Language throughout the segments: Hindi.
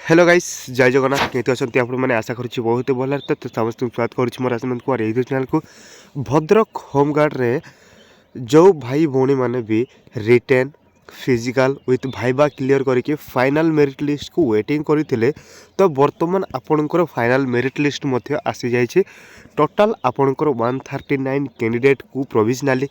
हेलो गाइस जय जगन्नाथ केते अछंती आपण माने आशा करूची बहुत भल तो समस्त स्वागत करूची मोर आसमंत कुमार यही चैनल को भद्रक होमगार्ड रे जो भाई भौणी माने भी written physical with viva clear करके फाइनल मेरिट लिस्ट को वेटिंग करते तो बर्तमान आपणकर फाइनल मेरिट लिस्ट मध्य आसी जाइए टोटाल आपणकर 139 कैंडिडेट को प्रोविजनाली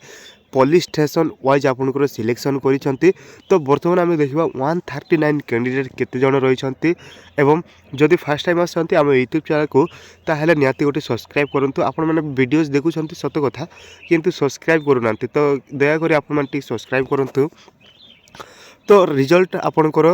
पुलिस स्टेशन वाइज आपंकर सिलेक्शन करिसेंती। तो बर्तमान आम देखा 139 कैंडिडेट केते जन रही एवं जदि फास्ट टाइम आसती आम यूट्यूब चैनल को ताहले निहाती गोटे सब्सक्राइब करूँ। आपण मैंने वीडियोस देखुं सत कथा किंतु सब्सक्राइब करूना तो दयाकोरी आपण मैंने सब्सक्राइब करूँ। तो रिजल्ट आपणकर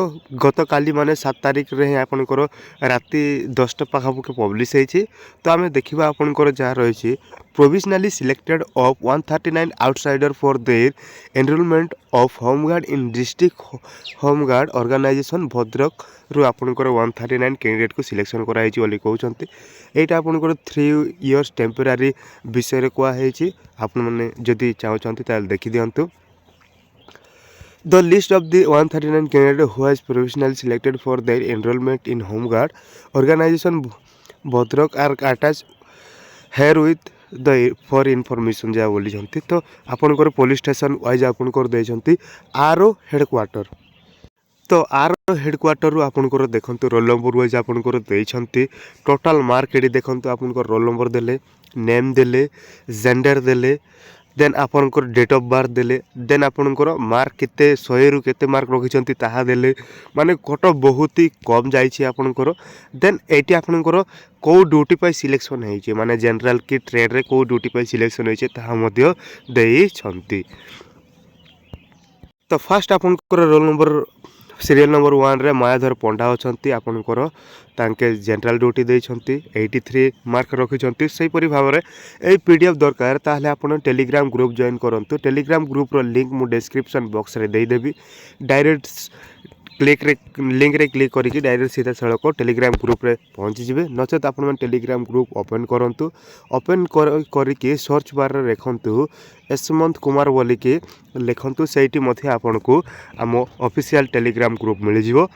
गत काली माने 7 तारिख रे आपणकर राति 10टा पाखापाखि पब्लिश होती। तो आम देखा आपणकर जहाँ रही provisionally selected of 139 outsider for their enrolment of home guard in district home guard organisation Bhadrak रु आपणकर 139 कैंडिडेट को सिलेक्शन कराई बोली कहते। यहाँ आपणकर 3 इयर्स टेम्पोरारी विषय कहुई आपण मैंने जदि चाहते देखी दिंतु। The list of the 139 candidates who has provisionally selected for their enrollment in Home Guard organization Bhadrak are attached here with the for information जहाँ बोली जानती। तो आपनकर पुलिस स्टेशन वाइज आपनकर देछंती आरो हेडक्वार्टर। तो आरो हेडक्वार्टर आपनकर देखंतु रोल नंबर वाइज आपनकर देछंती टोटल मार्क एडी देखंतु आपनकर रोल नंबर देले नेम देले जेंडर देले देन आपनकर डेट ऑफ बर्थ देले देन आपनकर मार्क केते 100 रु केते मार्क रखिछंती ताहा देले माने कट बहुत ही कम जाइछि आपनकर। देन एटी आपनकर को ड्यूटी पे सिलेक्शन हेछि माने जनरल की ट्रेड रे को ड्यूटी पे सिलेक्शन हेछि ताहा मध्य देई छंती। तो फर्स्ट आपनकर रोल नंबर सीरियल नंबर 1 रे मायाधर पंडा अछंती आपनकर तांके जनरल ड्यूटी देइछंती 83 मार्क रखिछंती। सही परि भाव रे ए पीडीएफ दरकार ताहले आपण टेलीग्राम ग्रुप जॉइन करंतु। टेलीग्राम ग्रुप रो लिंक मु डिस्क्रिप्शन बॉक्स रे देई देबी डायरेक्ट लिंक रे क्लिक करके डायरेक्ट सीधा सड़क टेलीग्राम ग्रुप रे पहुंची जिवे नचेत आपण मन टेलीग्राम ग्रुप ओपन करंतु। ओपन करके सर्च बार रे लिखंतु यशवंत कुमार बोली के लिखंतु सेठी मथे आपन को आम ऑफिशियल टेलीग्राम ग्रुप मिल जिवो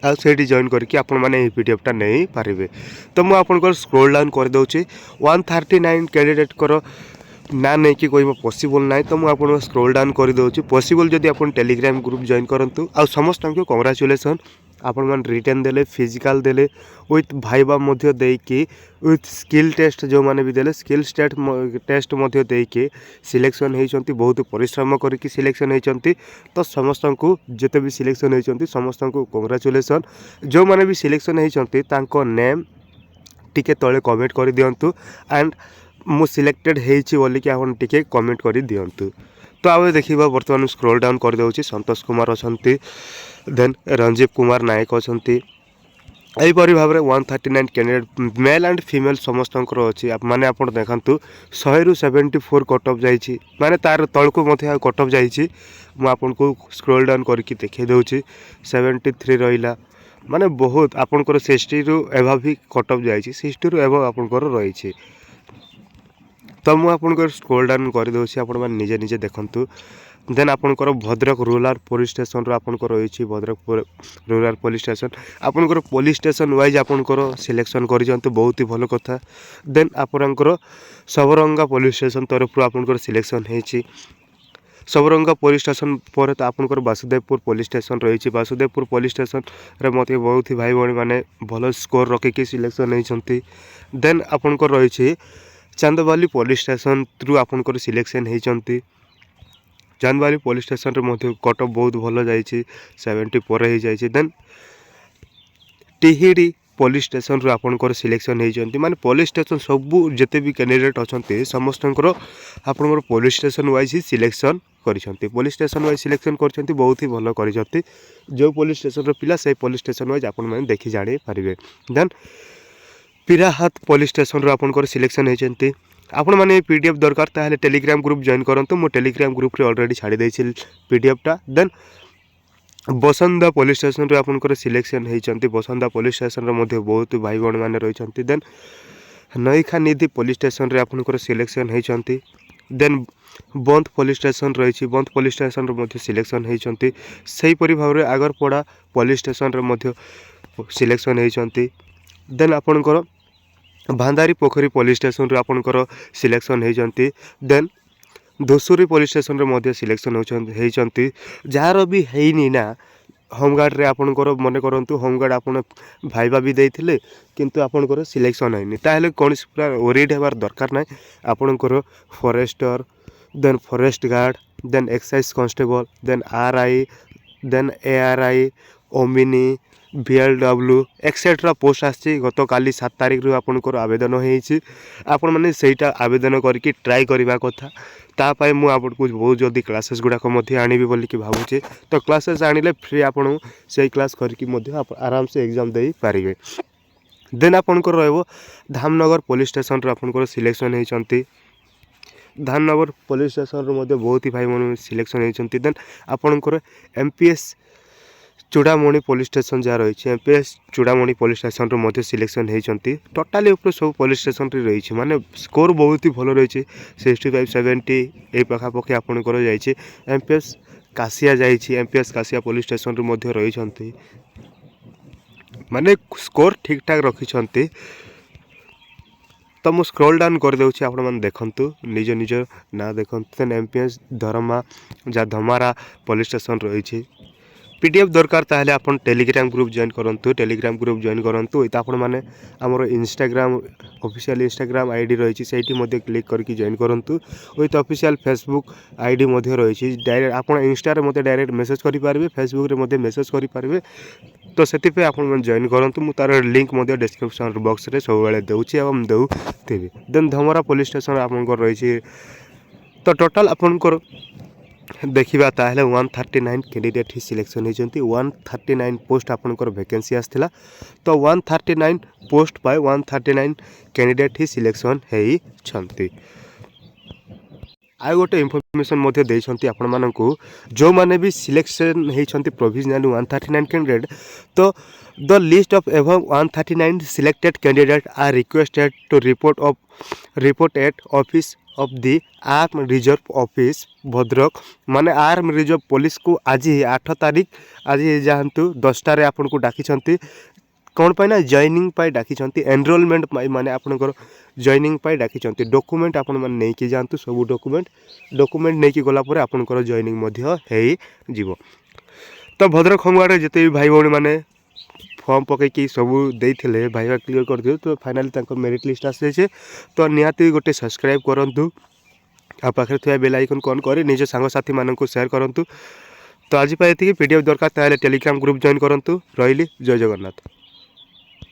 आ सेठी जॉइन करके आपण माने पीडीएफ टा नहीं पारिबे। तो मु आपन स्क्रॉल डाउन कर दउची 139 कैंडिडेट कर ना नहीं कि कोई पॉसिबल ना। तो मुझे स्क्रॉल डाउन कर दूँ पॉसिबल जदि आप टेलीग्राम ग्रुप जॉइन करूँ आ समस्त को कंग्रेचुलेसन आपण मैंने रिटर्न देले फिजिकल देले विथ भाइबा मध्य देकी विथ स्किल टेस्ट जो माने भी देले स्किल टेस्ट मध्य देकी सिलेक्शन होती बहुत परिश्रम करके सिलेक्शन होती। तो समस्त को जिते भी सिलेक्शन होती समस्त को कंग्रेचुलेसन जो माने भी सिलेक्शन होती नेम टिके तले कमेंट कर दिंतु एंड मु सिलेक्टेड हेची बोली कि आपन टिके कमेंट कर दिंतु। तो आवे देखिबा वर्तमान स्क्रॉल डाउन कर दउची संतोष कुमार अछंती देन रंजीव कुमार नायक अछंती एही परि भाबरे 139 कैंडिडेट मेल एंड फीमेल समस्तंकर अछि माने आपन देखंतु 100 रु 74 कट ऑफ जाइछि माने तार तळको मथे कट ऑफ जाइछि। मु आपन को स्क्रॉल डाउन करके देखै दउची 73 रहिला माने बहुत आपनकर 60 रु एभव भी कट ऑफ जाइछि 60 रु एभव आपनकर रहिछि। तो मुझे स्क्रॉल डाउन कर दूसरी आपण मैंने निजे निजे देखंतु। देन आपनकर भद्रक रूरल पुलिस स्टेशन रो आपनकर रही भद्रक रूरल पुलिस स्टेशन आपनकर पुलिस स्टेशन वाइज आपनकर सिलेक्शन करिजंतु बहुत ही भल कथा। देन आपनकर सबरंगा पुलिस स्टेशन तरफ आपनकर सिलेक्शन हेछि सबरंगा पुलिस स्टेशन पर तो आपनकर वासुदेवपुर पुलिस स्टेशन रही वासुदेवपुर पुलिस स्टेशन रे मते बहुत ही भाई भाई माने भल स्कोर रखिकी सिलेक्शन होती। देन आपनकर रही चांदबाली पुलिस स्टेशन थ्रू आपनकर सिलेक्शन होती चांदबाली पुलिस स्टेशन रे मध्य कट ऑफ बहुत भल जाइछि 70 पर हो जाइछि। देन टिहिडी पुलिस स्टेशन रो आपनकर सिलेक्शन होती माने पुलिस स्टेशन सबू जते भी कैंडिडेट अछंती समस्तंकर आपनकर पुलिस स्टेशन वाइज ही सिलेक्शन करिसंती पुलिस स्टेशन वाइज सिलेक्शन करछंती बहुत ही भल करिसंती जो पुलिस स्टेशन रो पिला से पुलिस स्टेशन वाइज आपन माने देखि जानि पारिबे। देन पिराहात पुलिस स्टेशन रो आपनकर सिलेक्शन होती आपण मैंने पीडीएफ दरकार ताहले टेलीग्राम ग्रुप जॉइन करंतु मो टेलीग्राम ग्रुप रे ऑलरेडी छाड़ी देछि पीडीएफ टा। देन बसंदा पुलिस स्टेशन रे आपनकर सिलेक्शन होती बसंदा पुलिस स्टेशन रे मध्य बहुत भाई बहन माने रहिसंती। देन नईखा निधि पुलिस स्टेशन रे आपनकर सिलेक्शन होती। देन बंद पुलिस स्टेशन रही बंद पुलिस स्टेशन रे मध्य सिलेक्शन होती। सही परि भाव रे आगरपड़ा पुलिस स्टेशन रे मध्य सिलेक्शन होती देन आपणकर भांदारी पोखरी पुलिस स्टेशन रे आपणकर सिलेक्शन होती देन धूसुरी पुलिस स्टेशन रे मध्य सिलेक्शन होती जार भी हैनी ना होमगार्ड रे आपणकर मन करंतु होमगार्ड आपण भाईबा भी देइथिले किंतु आपणकर सिलेक्शन हैनी ताहेले कोन पूरा ओरिड हेबार दरकार नै आपणकर forester then forest guard then excise constable then RI then ARI ओमिनी VLW एक्सेट्रा पोस्ट आसी गत काली 7 तारिख रु आपणकर आवेदन होईछि आपण माने सेटा आवेदन करके ट्राई करबा कथा तापाई मु आपको बहुत जल्दी क्लासेस गुड़ाक आनिबी बोली कि भावुचे तो क्लासेस आनिले फ्री आपन से क्लास करके आराम से एग्जाम दे पारिबे देन आपनकर रहबो धामनगर पुलिस स्टेशन रे आपनकर सिलेक्शन होइचंती धामनगर पुलिस स्टेशन रे मध्ये बहुत ही भाई मन सिलेक्शन होइचंती देन आपनकर MPS चूड़ामणि पुलिस स्टेशन जहाँ रही MPS चूड़ामणि पुलिस स्टेशन रो मध्य सिलेक्शन होइचंती टोटाली ऊपर सब पुलिस स्टेशन रे रही माने स्कोर बहुत ही भल रही 65 70 ए पाखापाखि आपणकर जाइए MPS कासिया जाइए MPS कासिया पुलिस स्टेशन रे मध्य रही माने स्कोर ठीक ठाक रखिछंती तो मु स्क्रॉल डाउन कर देउछि आपण मन देखंतु निज निज ना देखंतु MPS धरमा जा धमारा पुलिस स्टेशन रही PDF दरकार ताहले आपण टेलीग्राम ग्रुप जॉइन करंतु टेलीग्राम ग्रुप जॉइन करंतु इता आपण माने हमर इंस्टाग्राम ऑफिशियल इंस्टाग्राम आईडी रही सेठी मध्ये क्लिक करके जॉइन करंतु विथ ऑफिशियल फेसबुक आईडी मध्ये रही डायरेक्ट आपण इंस्टा रे मध्ये डायरेक्ट मेसेज करि पारबे फेसबुक रे मध्ये मेसेज करि पारबे तो सेति पे आपण मन जॉइन करंतु मु तार लिंक मध्ये डिस्क्रिप्शन बॉक्स रे सब बेले देउछि एवं देउथिबे देन धमरा पुलिस स्टेशन आपण को रही तो टोटल आपण को देखा ताहले 139 कैंडिडेट ही सिलेक्शन होती 139 पोस्ट आपनकर वैकेंसी आसला तो 139 पोस्ट बाय 139 कैंडिडेट ही सिलेक्शन होती आउ गोटे इनफॉरमेशन मध्य देइछंती आपण मानकू जो माने भी सिलेक्शन होती प्रोविजनल 139 कैंडिडेट तो the list of above 139 selected candidate are requested to report at office of the arm reserve office Bhadrak माने आर्म रिजर्व पुलिस को आज 8 तारीख आज जातु 10टा रे आपन को डाकी कौन पाई ना जॉइनिंग पाई डाकी एनरोलमेंट माने आपनकर जॉइनिंग पाई डाकी डॉक्यूमेंट आपन माने नै कि जानतु सब डॉक्यूमेंट नै कि गला परे आपनकर जॉइनिंग मध्य हेई जीवो तो भद्रक होमगार्ड जते भाई भौणी माने फॉर्म पकईकि सबू देइथिले भाईवा क्लियर कर दियो तो फाइनली तांको मेरिट लिस्ट आसे तो निहाती गोटे सब्सक्राइब करंतु आ पाखे थिया बेल आइकन ऑन करी निज सांग साथी माननकु शेयर करंतु तो आज पाए PDF दरकार ताले टेलीग्राम ग्रुप जॉइन करंतु रहिली जय जगन्नाथ।